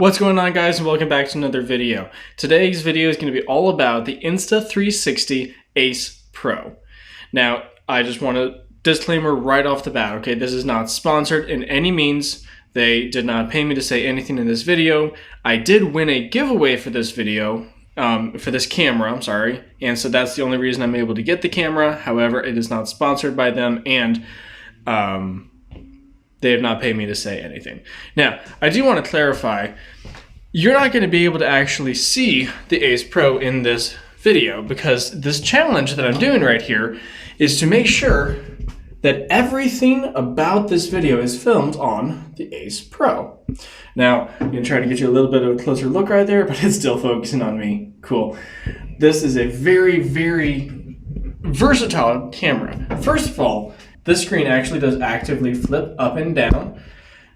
What's going on, guys, and welcome back to another video. Today's video is going to be all about the Insta360 AcePro. Now, I just want a disclaimer right off the bat, okay? This is not sponsored in any means. They did not pay me to say anything in this video. I did win a giveaway for this video, for this camera, I'm sorry, and so that's the only reason I'm able to get the camera. However, it is not sponsored by them, and they have not paid me to say anything. Now, I do want to clarify, you're not going to be able to actually see the AcePro in this video because this challenge that I'm doing right here is to make sure that everything about this video is filmed on the AcePro. Now, I'm going to try to get you a little bit of a closer look right there, but it's still focusing on me. Cool. This is a very, very versatile camera. First of all, this screen actually does actively flip up and down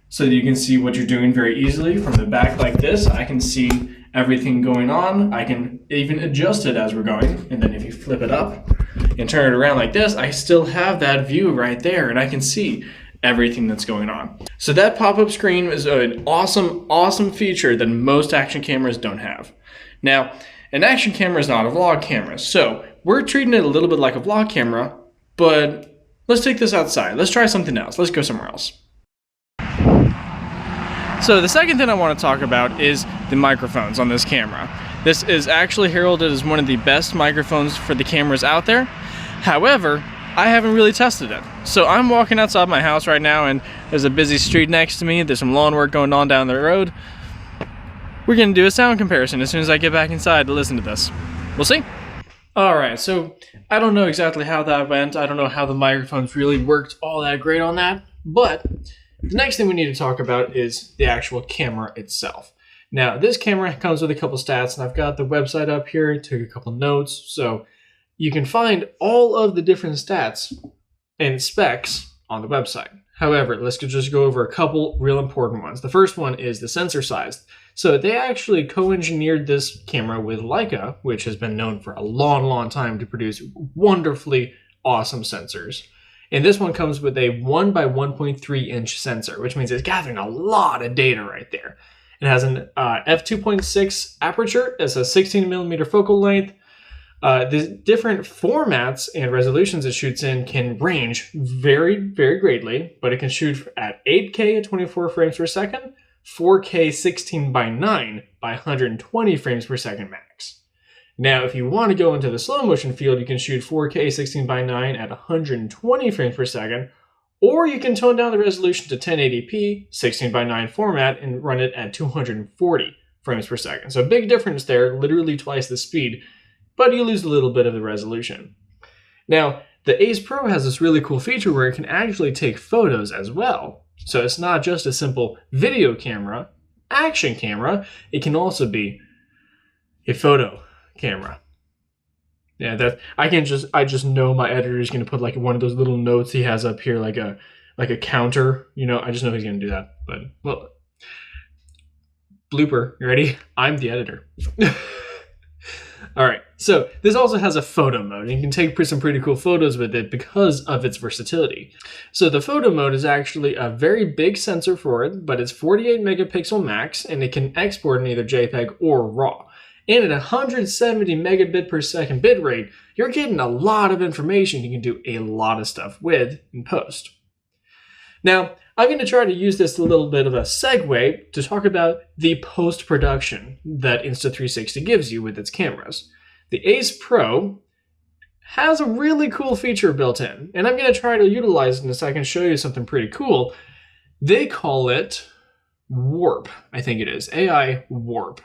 so that you can see what you're doing very easily. From the back like this, I can see everything going on. I can even adjust it as we're going. And then if you flip it up and turn it around like this, I still have that view right there and I can see everything that's going on. So that pop-up screen is an awesome, awesome feature that most action cameras don't have. Now, an action camera is not a vlog camera. So we're treating it a little bit like a vlog camera, but let's take this outside. Let's try something else. Let's go somewhere else. So the second thing I want to talk about is the microphones on this camera. This is actually heralded as one of the best microphones for the cameras out there. However, I haven't really tested it. So I'm walking outside my house right now and there's a busy street next to me. There's some lawn work going on down the road. We're going to do a sound comparison as soon as I get back inside to listen to this. We'll see. Alright, so I don't know exactly how that went. I don't know how the microphones really worked all that great on that. But the next thing we need to talk about is the actual camera itself. Now, this camera comes with a couple stats, and I've got the website up here, took a couple notes, so you can find all of the different stats and specs on the website. However, let's just go over a couple real important ones. The first one is the sensor size. So they actually co-engineered this camera with Leica, which has been known for a long, long time to produce wonderfully awesome sensors. And this one comes with a 1 by 1.3 inch sensor, which means it's gathering a lot of data right there. It has an f2.6 aperture, it's a 16 millimeter focal length. The different formats and resolutions it shoots in can range very, very greatly, but it can shoot at 8K at 24 frames per second, 4K 16 by 9 by 120 frames per second max. Now, if you want to go into the slow motion field, you can shoot 4K 16 by 9 at 120 frames per second, or you can tone down the resolution to 1080p 16 by 9 format and run it at 240 frames per second. So a big difference there, literally twice the speed, but you lose a little bit of the resolution. Now, the AcePro has this really cool feature where it can actually take photos as well. So it's not just a simple video camera, action camera, it can also be a photo camera. Yeah, that I just know my editor is going to put like one of those little notes he has up here, like a counter. You know, I just know he's going to do that. But well, blooper, you ready? I'm the editor. All right, so this also has a photo mode, and you can take some pretty cool photos with it because of its versatility. So the photo mode is actually a very big sensor for it, but it's 48 megapixel max, and it can export in either JPEG or RAW. And at 170 megabit per second bit rate, you're getting a lot of information you can do a lot of stuff with in post. Now, I'm going to try to use this a little bit of a segue to talk about the post-production that Insta360 gives you with its cameras. The AcePro has a really cool feature built in, and I'm going to try to utilize it in a second and show you something pretty cool. They call it Warp, I think it is, AI Warp.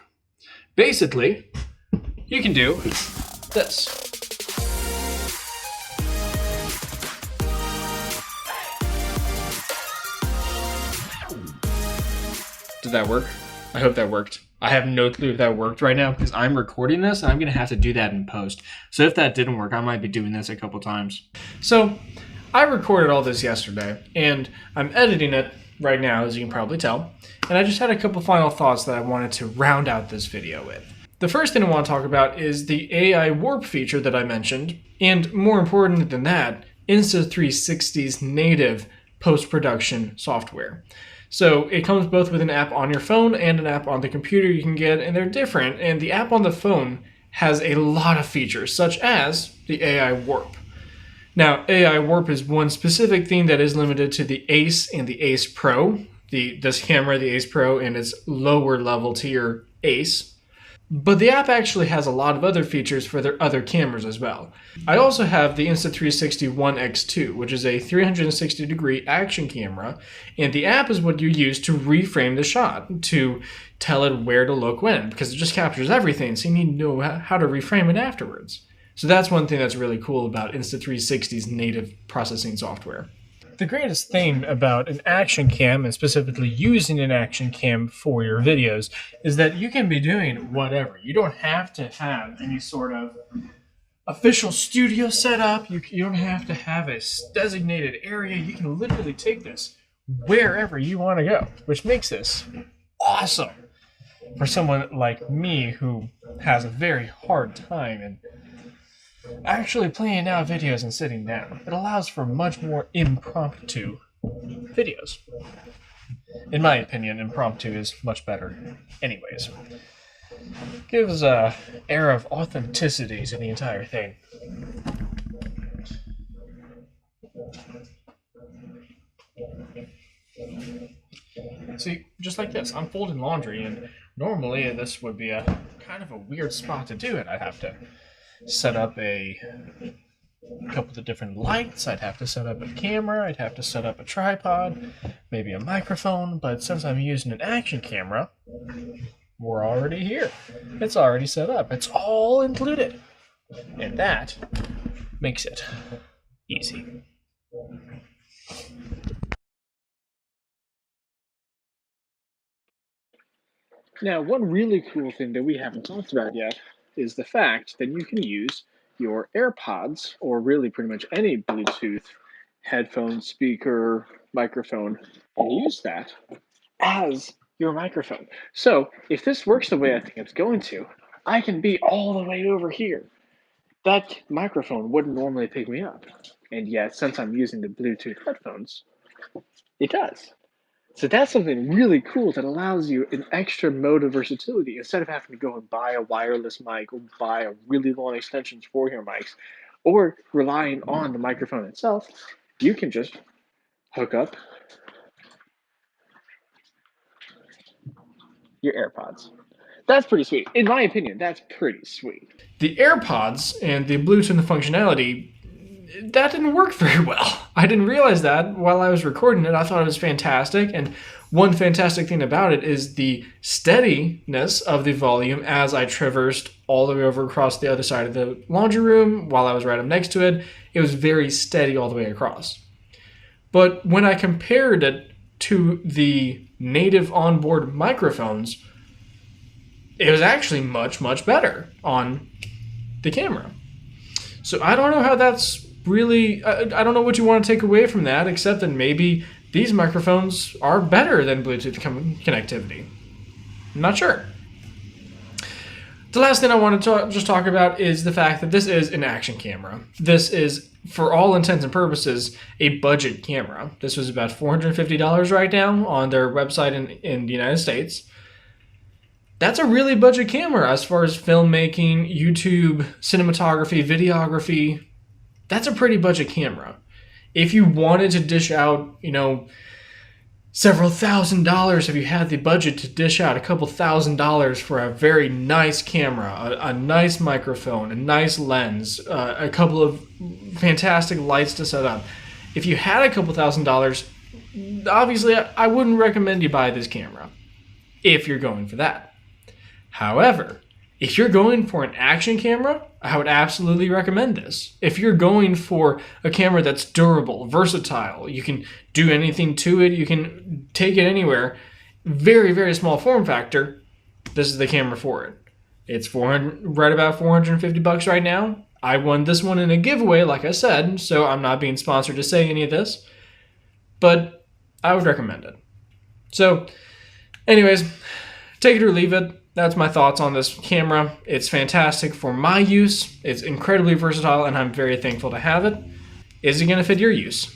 Basically, you can do this. Did that work? I hope that worked. I have no clue if that worked right now because I'm recording this and I'm going to have to do that in post. So if that didn't work, I might be doing this a couple times. So I recorded all this yesterday and I'm editing it right now, as you can probably tell. And I just had a couple final thoughts that I wanted to round out this video with. The first thing I want to talk about is the AI Warp feature that I mentioned. And more important than that, Insta360's native post-production software. So it comes both with an app on your phone and an app on the computer you can get, and they're different. And the app on the phone has a lot of features, such as the AI warp. Now, AI warp is one specific thing that is limited to the Ace and the Ace Pro, this camera, the Ace Pro, and its lower level tier Ace. But the app actually has a lot of other features for their other cameras as well. I also have the Insta360 One X2, which is a 360-degree action camera, and the app is what you use to reframe the shot, to tell it where to look when, because it just captures everything, so you need to know how to reframe it afterwards. So that's one thing that's really cool about Insta360's native processing software. The greatest thing about an action cam, and specifically using an action cam for your videos, is that you can be doing whatever. You don't have to have any sort of official studio set up. You don't have to have a designated area. You can literally take this wherever you want to go, which makes this awesome for someone like me who has a very hard time and actually playing out videos and sitting down. It allows for much more impromptu videos. In my opinion, impromptu is much better anyways. Gives a air of authenticity to the entire thing. See, just like this, I'm folding laundry, and normally this would be a kind of a weird spot to do it. I'd have to set up a couple of different lights, I'd have to set up a camera, I'd have to set up a tripod, maybe a microphone, but since I'm using an action camera, we're already here. It's already set up. It's all included. And that makes it easy. Now, one really cool thing that we haven't talked about yet is the fact that you can use your AirPods, or really pretty much any Bluetooth headphone, speaker, microphone, and use that as your microphone. So if this works the way I think it's going to, I can be all the way over here. That microphone wouldn't normally pick me up. And yet, since I'm using the Bluetooth headphones, it does. So that's something really cool that allows you an extra mode of versatility. Instead of having to go and buy a wireless mic or buy a really long extensions for your mics, or relying on the microphone itself, you can just hook up your AirPods. That's pretty sweet. In my opinion, that's pretty sweet. The AirPods and the Bluetooth functionality, that didn't work very well. I didn't realize that while I was recording it. I thought it was fantastic, and one fantastic thing about it is the steadiness of the volume as I traversed all the way over across the other side of the laundry room while I was right up next to it. It was very steady all the way across. But when I compared it to the native onboard microphones, it was actually much, much better on the camera. So I don't know how that's really, I don't know what you want to take away from that, except that maybe these microphones are better than Bluetooth connectivity. I'm not sure. The last thing I want to just talk about is the fact that this is an action camera. This is, for all intents and purposes, a budget camera. This was about $450 right now on their website in the United States. That's a really budget camera as far as filmmaking, YouTube, cinematography, videography. That's a pretty budget camera. If you wanted to dish out, several $1,000s, if you had the budget to dish out a couple $1,000s for a very nice camera, a nice microphone, a nice lens, a couple of fantastic lights to set up. If you had a couple $1,000s, obviously I wouldn't recommend you buy this camera if you're going for that. However, if you're going for an action camera, I would absolutely recommend this. If you're going for a camera that's durable, versatile, you can do anything to it, you can take it anywhere, very, very small form factor, this is the camera for it. It's right about $450 right now. I won this one in a giveaway, like I said, so I'm not being sponsored to say any of this, but I would recommend it. So, anyways, take it or leave it. That's my thoughts on this camera. It's fantastic for my use. It's incredibly versatile, and I'm very thankful to have it. Is it going to fit your use?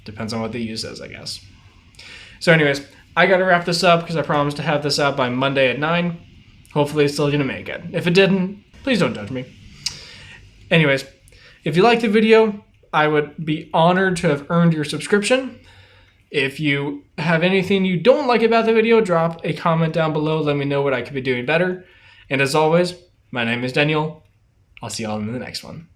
Depends on what the use is, I guess. So anyways, I gotta wrap this up because I promised to have this out by Monday at 9. Hopefully it's still gonna make it. If it didn't, please don't judge me. Anyways, if you liked the video, I would be honored to have earned your subscription. If you have anything you don't like about the video, drop a comment down below. Let me know what I could be doing better. And as always, my name is Daniel. I'll see y'all in the next one.